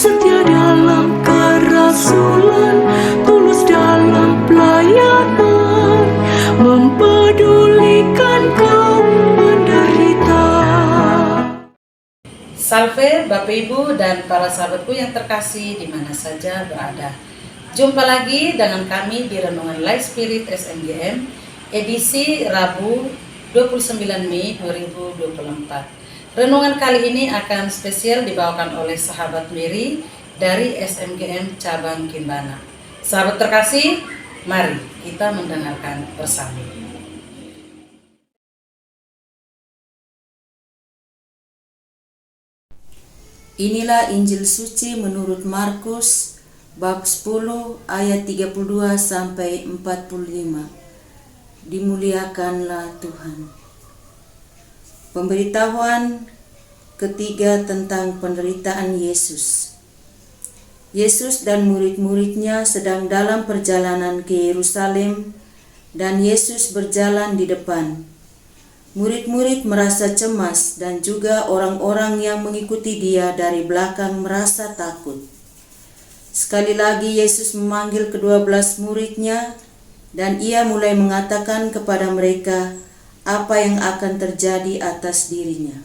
setia dalam kerasulan, tulus dalam pelayanan, mempedulikan kaum menderita. Salve Bapak Ibu dan para sahabatku yang terkasih di mana saja berada. Jumpa lagi dengan kami di Renungan Life Spirit SMGM edisi Rabu 29 Mei 2024. Renungan kali ini akan spesial dibawakan oleh sahabat Mary dari SMGM Cabang Kimbana. Sahabat terkasih, mari kita mendengarkan bersama. Inilah Injil suci menurut Markus bab 10 ayat 32 sampai 45. Dimuliakanlah Tuhan. Pemberitahuan ketiga tentang penderitaan Yesus. Yesus dan murid-muridnya sedang dalam perjalanan ke Yerusalem dan Yesus berjalan di depan. Murid-murid merasa cemas dan juga orang-orang yang mengikuti dia dari belakang merasa takut. Sekali lagi Yesus memanggil ke-12 muridnya dan ia mulai mengatakan kepada mereka apa yang akan terjadi atas dirinya.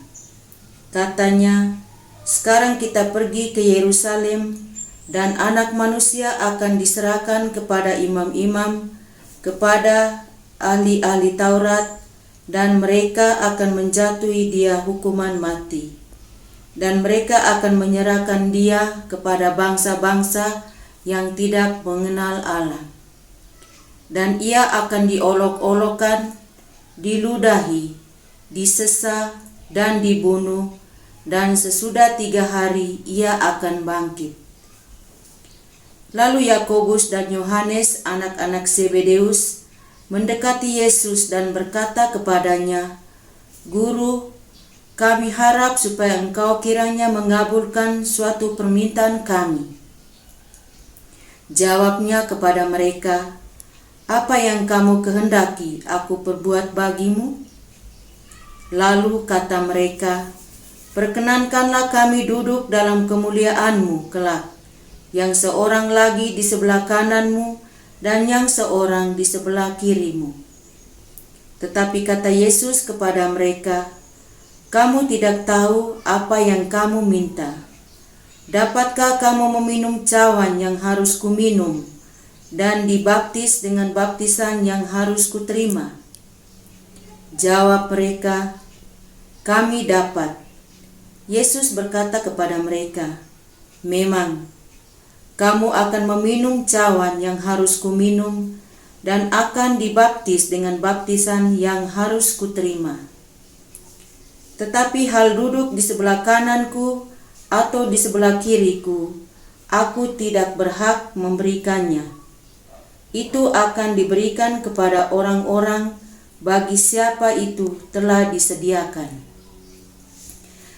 Katanya, sekarang kita pergi ke Yerusalem dan anak manusia akan diserahkan kepada imam-imam, kepada ahli-ahli Taurat, dan mereka akan menjatuhi dia hukuman mati. Dan mereka akan menyerahkan dia kepada bangsa-bangsa yang tidak mengenal Allah. Dan ia akan diolok-olokkan, diludahi, disesa, dan dibunuh, dan sesudah 3 hari ia akan bangkit. Lalu Yakobus dan Yohanes, anak-anak Zebedeus, mendekati Yesus dan berkata kepadanya, "Guru, kami harap supaya engkau kiranya mengabulkan suatu permintaan kami." Jawabnya kepada mereka, "Apa yang kamu kehendaki aku perbuat bagimu?" Lalu kata mereka, "Perkenankanlah kami duduk dalam kemuliaanmu kelak, yang seorang lagi di sebelah kananmu dan yang seorang di sebelah kirimu." Tetapi kata Yesus kepada mereka, "Kamu tidak tahu apa yang kamu minta. Dapatkah kamu meminum cawan yang harus kuminum dan dibaptis dengan baptisan yang harus kuterima?" Jawab mereka, "Kami dapat." Yesus berkata kepada mereka, "Memang, kamu akan meminum cawan yang harus kuminum dan akan dibaptis dengan baptisan yang harus kuterima. Tetapi hal duduk di sebelah kananku atau di sebelah kiriku, aku tidak berhak memberikannya. Itu akan diberikan kepada orang-orang bagi siapa itu telah disediakan."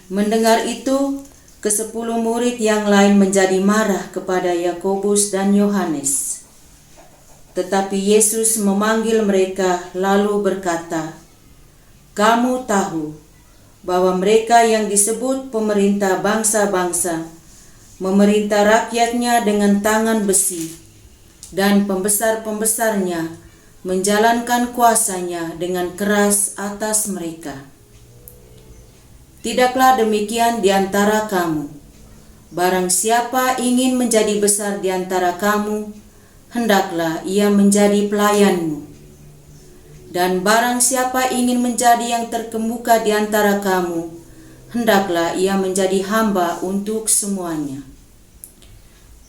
Mendengar itu, ke-10 murid yang lain menjadi marah kepada Yakobus dan Yohanes. Tetapi Yesus memanggil mereka lalu berkata, "Kamu tahu bahwa mereka yang disebut pemerintah bangsa-bangsa memerintah rakyatnya dengan tangan besi, dan pembesar-pembesarnya menjalankan kuasanya dengan keras atas mereka. Tidaklah demikian di antara kamu. Barang siapa ingin menjadi besar di antara kamu, hendaklah ia menjadi pelayanmu. Dan barang siapa ingin menjadi yang terkemuka di antara kamu, hendaklah ia menjadi hamba untuk semuanya.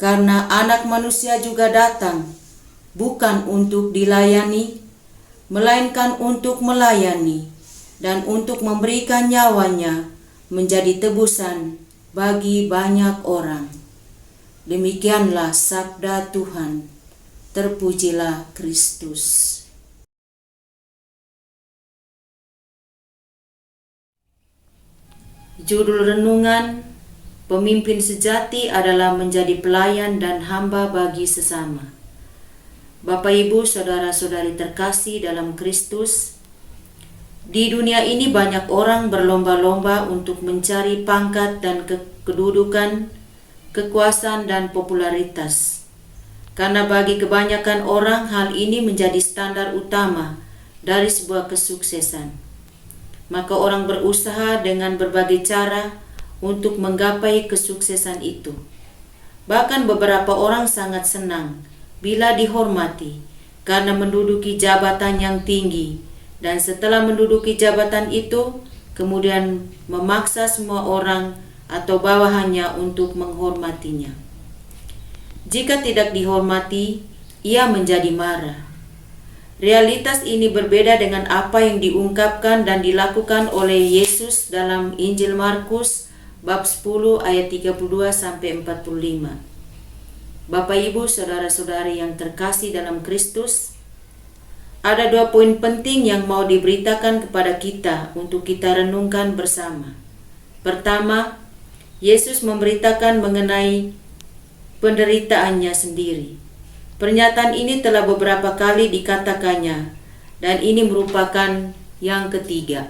Karena Anak Manusia juga datang, bukan untuk dilayani, melainkan untuk melayani, dan untuk memberikan nyawanya menjadi tebusan bagi banyak orang." Demikianlah sabda Tuhan. Terpujilah Kristus. Judul renungan: Pemimpin sejati adalah menjadi pelayan dan hamba bagi sesama. Bapak, Ibu, saudara-saudari terkasih dalam Kristus, di dunia ini banyak orang berlomba-lomba untuk mencari pangkat dan kedudukan, kekuasaan, dan popularitas. Karena bagi kebanyakan orang hal ini menjadi standar utama dari sebuah kesuksesan. Maka orang berusaha dengan berbagai cara untuk menggapai kesuksesan itu. Bahkan beberapa orang sangat senang bila dihormati karena menduduki jabatan yang tinggi, dan setelah menduduki jabatan itu, kemudian memaksa semua orang atau bawahannya untuk menghormatinya. Jika tidak dihormati, ia menjadi marah. Realitas ini berbeda dengan apa yang diungkapkan dan dilakukan oleh Yesus dalam Injil Markus bab 10 ayat 32-45. Bapak, Ibu, saudara-saudari yang terkasih dalam Kristus, ada 2 poin penting yang mau diberitakan kepada kita untuk kita renungkan bersama. Pertama, Yesus memberitakan mengenai penderitaannya sendiri. Pernyataan ini telah beberapa kali dikatakannya, dan ini merupakan yang ketiga.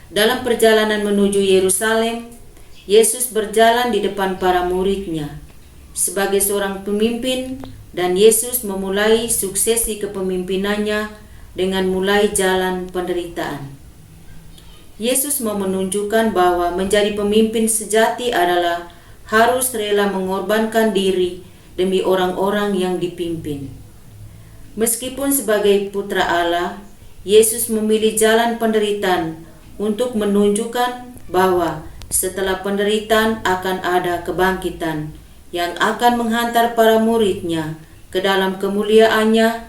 Dalam perjalanan menuju Yerusalem, Yesus berjalan di depan para muridnya sebagai seorang pemimpin, dan Yesus memulai suksesi kepemimpinannya dengan mulai jalan penderitaan. Yesus mau menunjukkan bahwa menjadi pemimpin sejati adalah harus rela mengorbankan diri demi orang-orang yang dipimpin. Meskipun sebagai putra Allah, Yesus memilih jalan penderitaan untuk menunjukkan bahwa setelah penderitaan akan ada kebangkitan yang akan menghantar para muridnya ke dalam kemuliaannya.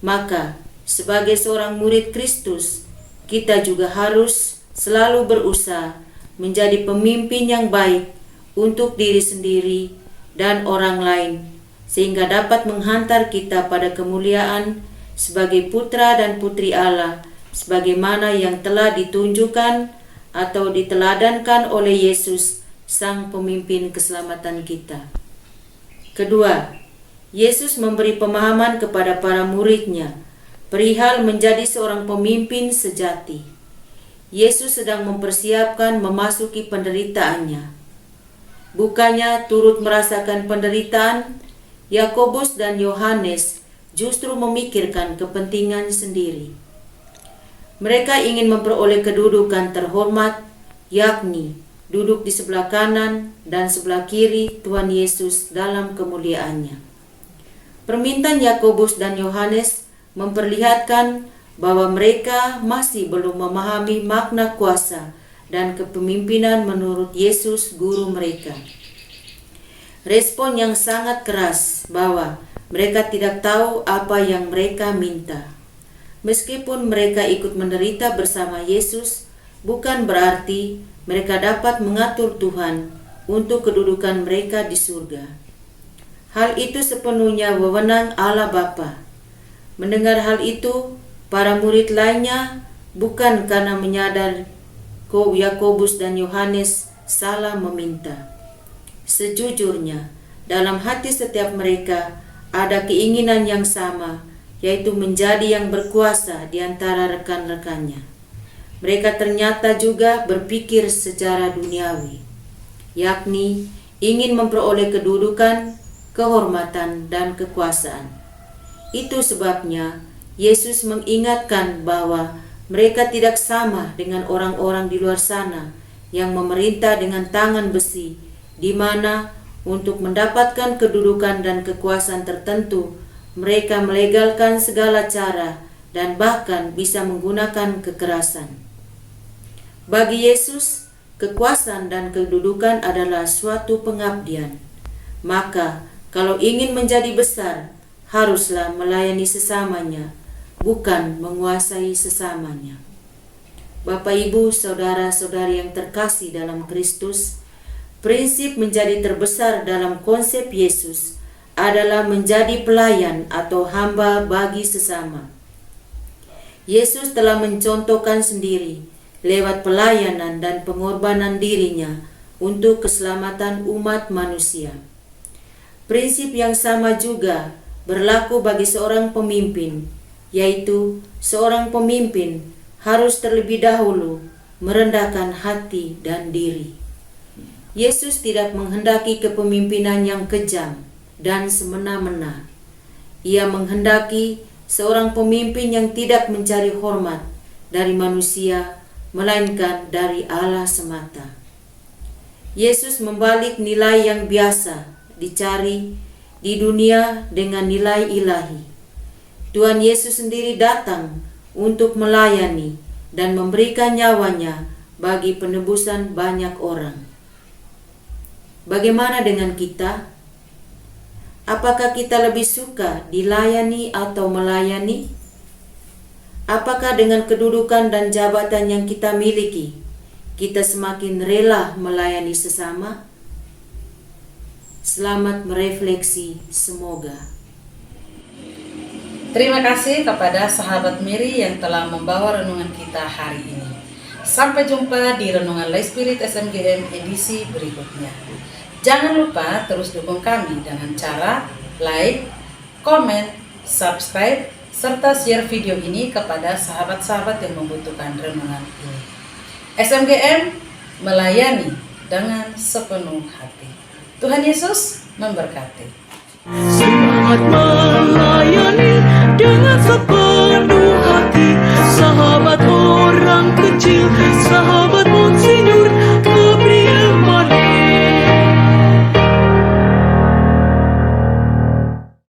Maka sebagai seorang murid Kristus, kita juga harus selalu berusaha menjadi pemimpin yang baik untuk diri sendiri dan orang lain, sehingga dapat menghantar kita pada kemuliaan sebagai putra dan putri Allah, sebagaimana yang telah ditunjukkan atau diteladankan oleh Yesus, sang pemimpin keselamatan kita. Kedua, Yesus memberi pemahaman kepada para muridnya perihal menjadi seorang pemimpin sejati. Yesus sedang mempersiapkan memasuki penderitaannya. Bukannya turut merasakan penderitaan, Yakobus dan Yohanes justru memikirkan kepentingan sendiri. Mereka ingin memperoleh kedudukan terhormat, yakni duduk di sebelah kanan dan sebelah kiri Tuhan Yesus dalam kemuliaannya. Permintaan Yakobus dan Yohanes memperlihatkan bahwa mereka masih belum memahami makna kuasa dan kepemimpinan menurut Yesus guru mereka. Respon yang sangat keras bahwa mereka tidak tahu apa yang mereka minta. Meskipun mereka ikut menderita bersama Yesus, bukan berarti mereka dapat mengatur Tuhan untuk kedudukan mereka di surga. Hal itu sepenuhnya wewenang Allah Bapa. Mendengar hal itu, para murid lainnya bukan karena menyadar Yakobus dan Yohanes salah meminta. Sejujurnya, dalam hati setiap mereka ada keinginan yang sama, yaitu menjadi yang berkuasa di antara rekan-rekannya. Mereka ternyata juga berpikir secara duniawi, yakni ingin memperoleh kedudukan, kehormatan, dan kekuasaan. Itu sebabnya Yesus mengingatkan bahwa mereka tidak sama dengan orang-orang di luar sana yang memerintah dengan tangan besi, di mana untuk mendapatkan kedudukan dan kekuasaan tertentu, mereka melegalkan segala cara dan bahkan bisa menggunakan kekerasan. Bagi Yesus, kekuasaan dan kedudukan adalah suatu pengabdian. Maka, kalau ingin menjadi besar, haruslah melayani sesamanya, bukan menguasai sesamanya. Bapak, Ibu, saudara-saudari yang terkasih dalam Kristus, prinsip menjadi terbesar dalam konsep Yesus adalah menjadi pelayan atau hamba bagi sesama. Yesus telah mencontohkan sendiri lewat pelayanan dan pengorbanan dirinya untuk keselamatan umat manusia. Prinsip yang sama juga berlaku bagi seorang pemimpin, yaitu seorang pemimpin harus terlebih dahulu merendahkan hati dan diri. Yesus tidak menghendaki kepemimpinan yang kejam dan semena-mena. Ia menghendaki seorang pemimpin yang tidak mencari hormat dari manusia, melainkan dari Allah semata. Yesus membalik nilai yang biasa dicari di dunia dengan nilai ilahi. Tuhan Yesus sendiri datang untuk melayani dan memberikan nyawanya bagi penebusan banyak orang. Bagaimana dengan kita? Apakah kita lebih suka dilayani atau melayani? Apakah dengan kedudukan dan jabatan yang kita miliki, kita semakin rela melayani sesama? Selamat merefleksi, semoga. Terima kasih kepada sahabat Mary yang telah membawa renungan kita hari ini. Sampai jumpa di Renungan Life Spirit SMGM edisi berikutnya. Jangan lupa terus dukung kami dengan cara like, komen, subscribe, serta share video ini kepada sahabat-sahabat yang membutuhkan renungan ini. SMGM melayani dengan sepenuh hati. Tuhan Yesus memberkati. Semangat melayani dengan sepenuh hati, sahabat orang kecil.